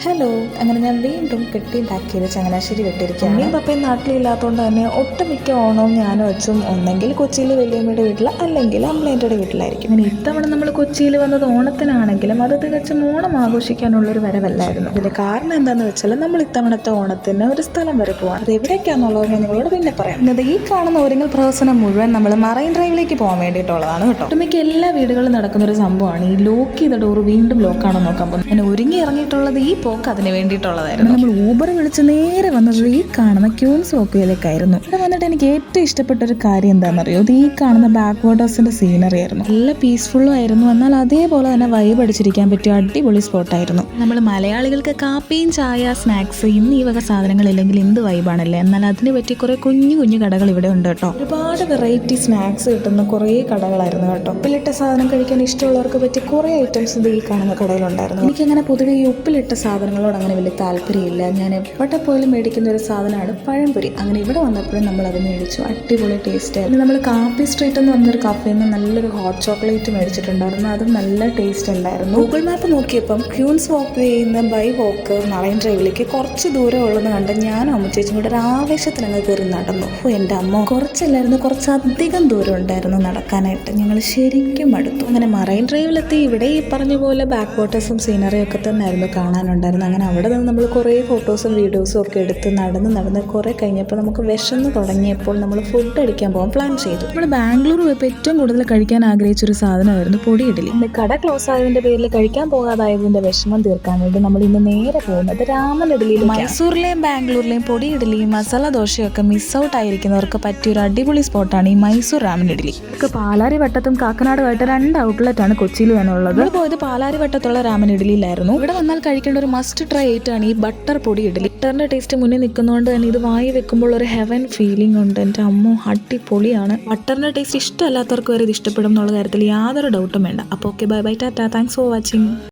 Hello, അങ്ങനെ ഞാൻ വീണ്ടും കെട്ടിയുണ്ടാക്കിയത് ചങ്ങനാശ്ശേരി വിട്ടിരിക്കുകയാണ്. അമ്മയും പപ്പയും നാട്ടിലില്ലാത്തതുകൊണ്ട് തന്നെ ഒട്ടുമിക്ക ഓണവും ഞാനും അച്ഛനും ഒന്നെങ്കിൽ കൊച്ചിയിൽ വലിയമ്മയുടെ വീട്ടിൽ അല്ലെങ്കിൽ അമ്മേൻ്റെ വീട്ടിലായിരിക്കും. ഇനി ഇത്തവണ നമ്മൾ കൊച്ചിയിൽ വന്നത് ഓണത്തിനാണെങ്കിലും അത് തികച്ചും ഓണം ആഘോഷിക്കാനുള്ളൊരു വരവല്ലായിരുന്നു. ഇതിൻ്റെ കാരണം എന്താണെന്ന് വെച്ചാൽ നമ്മൾ ഇത്തവണത്തെ ഓണത്തിന് ഒരു സ്ഥലം വരെ പോകാം. അത് എവിടേക്കാണെന്നുള്ളത് ഞാൻ നിങ്ങളോട് പിന്നെ പറയാം. ഇന്നത് ഈ കാണുന്ന ഒരുങ്ങൽ പ്രഹസനം മുഴുവൻ നമ്മൾ മറൈൻ ഡ്രൈവിലേക്ക് പോകാൻ വേണ്ടിയിട്ടുള്ളതാണ് കേട്ടോ. ഒട്ടുമിക്ക എല്ലാ വീടുകളിലും നടക്കുന്ന ഒരു സംഭവമാണ് ഈ ലോക്ക് ചെയ്ത ഡോർ വീണ്ടും ലോക്കാണോ നോക്കാൻ പോകുന്നത്. ഞാൻ ഒരുങ്ങി ഇറങ്ങിയിട്ടുള്ളത് ഈ പോക്ക് അതിന് വേണ്ടിയിട്ടുള്ളതായിരുന്നു. നമ്മൾ ഊബർ വിളിച്ച് നേരെ വന്നത് ഈ കാണുന്ന ക്യൂൻസ് വോക്കിലേക്കായിരുന്നു. ഇവിടെ വന്നിട്ട് എനിക്ക് ഏറ്റവും ഇഷ്ടപ്പെട്ട ഒരു കാര്യം എന്താണെന്നറിയോ, ഇത് ഈ കാണുന്ന ബാക്ക് വാട്ടേഴ്സിന്റെ സീനറി ആയിരുന്നു. നല്ല പീസ്ഫുള്ളും ആയിരുന്നു, എന്നാൽ അതേപോലെ തന്നെ വൈബ് അടിച്ചിരിക്കാൻ പറ്റിയ അടിപൊളി സ്പോട്ടായിരുന്നു. നമ്മൾ മലയാളികൾക്ക് കാപ്പിയും ചായ സ്നാക്സ് ഇന്ന് ഈ വക സാധനങ്ങളില്ലെങ്കിൽ എന്ത് വൈബാണല്ലേ. എന്നാൽ അതിന് പറ്റിയ കുറെ കുഞ്ഞു കുഞ്ഞു കടകൾ ഇവിടെ ഉണ്ട് കേട്ടോ. ഒരുപാട് വെറൈറ്റി സ്നാക്സ് കിട്ടുന്ന കുറേ കടകളായിരുന്നു കേട്ടോ. ഉപ്പിലിട്ട സാധനം കഴിക്കാൻ ഇഷ്ടമുള്ളവർക്ക് പറ്റിയ കുറേ ഐറ്റംസ് ഇത് ഈ കാണുന്ന കടയിലുണ്ടായിരുന്നു. എനിക്കങ്ങനെ പൊതുവെ ഈ ഉപ്പിലിട്ട സാധനങ്ങളോട് അങ്ങനെ വലിയ താല്പര്യമില്ല. ഞാൻ എവിടെ പോലും മേടിക്കുന്ന ഒരു സാധനമാണ് പഴംപൊരി. അങ്ങനെ ഇവിടെ വന്നപ്പോഴും നമ്മൾ അത് മേടിച്ചു. അടിപൊളി ടേസ്റ്റ് ആയിരുന്നു. നമ്മൾ കാപ്പി സ്ട്രീറ്റ് എന്ന് പറഞ്ഞൊരു കഫേയിൽ നിന്ന് നല്ലൊരു ഹോട്ട് ചോക്ലേറ്റ് മേടിച്ചിട്ടുണ്ടായിരുന്നു. അതും നല്ല ടേസ്റ്റ് ഉണ്ടായിരുന്നു. ഗൂഗിൾ മാപ്പ് നോക്കിയപ്പം ക്യൂൻസ് വാക്ക് ചെയ്യുന്ന ബൈ വോക്ക് മറൈൻ ഡ്രൈവിലേക്ക് കുറച്ച് ദൂരം ഉള്ളതെന്ന് കണ്ട് ഞാനും അമ്മ ചേച്ചിയും കൂടെ ഒരു ആവേശത്തിലങ്ങ് കയറി നടന്നു. എൻ്റെ അമ്മ കുറച്ചല്ലായിരുന്നു, കുറച്ചധികം ദൂരം ഉണ്ടായിരുന്നു നടക്കാനായിട്ട്. ഞങ്ങൾ ശരിക്കും അടുത്തു. അങ്ങനെ മറൈൻ ഡ്രൈവിലെത്തി. ഇവിടെ ഈ പറഞ്ഞ പോലെ ബാക്ക് വാട്ടേഴ്സും സീനറിയും ഒക്കെ തന്നെ ആയിരുന്നു കാണാനുണ്ടായിരുന്നു. അങ്ങനെ അവിടെ നിന്ന് നമ്മൾ കുറേ ഫോട്ടോസും വീഡിയോസും ഒക്കെ എടുത്ത് നടന്ന് കുറേ കഴിഞ്ഞപ്പോൾ നമുക്ക് വിശന്ന് തുടങ്ങിയപ്പോൾ നമ്മൾ ഫുഡ് അടിക്കാൻ പോകാൻ പ്ലാൻ ചെയ്തു. നമ്മൾ ബാംഗ്ലൂർ പോയപ്പോൾ ഏറ്റവും കൂടുതൽ കഴിക്കാൻ ആഗ്രഹിച്ചൊരു സാധനമായിരുന്നു പൊടി ഇഡലി. ഇന്ന് കട ക്ലോസ് ആയതിൻ്റെ പേരിൽ കഴിക്കാൻ പോകാതായതിൻ്റെ വിഷമം തീർക്കാൻ വേണ്ടി നമ്മൾ ഇന്ന് നേരെ പോകുന്നത് രാമൻ ഇഡലിയിൽ. മൈസൂരിലെയും ബാംഗ്ലൂരിലെയും പൊടി ഇഡലിയും മസാല ദോശയും ഒക്കെ മിസ് ഔട്ട് ആയിരിക്കുന്നവർക്ക് പറ്റിയൊരു അടിപൊളി സ്പോട്ടാണ് ഈ മൈസൂർ രാമൻ ഇഡലി. നമുക്ക് പാലാരിവട്ടത്തും കാക്കനാടുമായിട്ട് 2 ഔട്ട്ലെറ്റാണ് കൊച്ചിയിൽ വേണമുള്ളത്. നമ്മൾ പോയത് പാലാരിവട്ടത്തുള്ള രാമൻ ഇഡലിയിലായിരുന്നു. ഇവിടെ വന്നാൽ കഴിക്കേണ്ട ഒരു മസ്റ്റ് ട്രൈ ആയിട്ടാണ് ഈ ബട്ടർ പൊടി ഇഡലി. ബട്ടറിന്റെ ടേസ്റ്റ് മുന്നിൽ നിൽക്കുന്നതുകൊണ്ട് തന്നെ ഇത് വായി വെക്കുമ്പോൾ ഒരു ഹെവൻ ഫീലിംഗ് ഉണ്ട്. എൻ്റെ അമ്മ അടിപൊളിയാണ്. ബട്ടറിന്റെ ടേസ്റ്റ് ഇഷ്ടമല്ലാത്തവർക്ക് വരെ ഇത് ഇഷ്ടപ്പെടും എന്നുള്ള കാര്യത്തിൽ യാതൊരു ഡൗട്ടും വേണ്ട. അപ്പോൾ okay, bye bye, Tata, thanks for watching.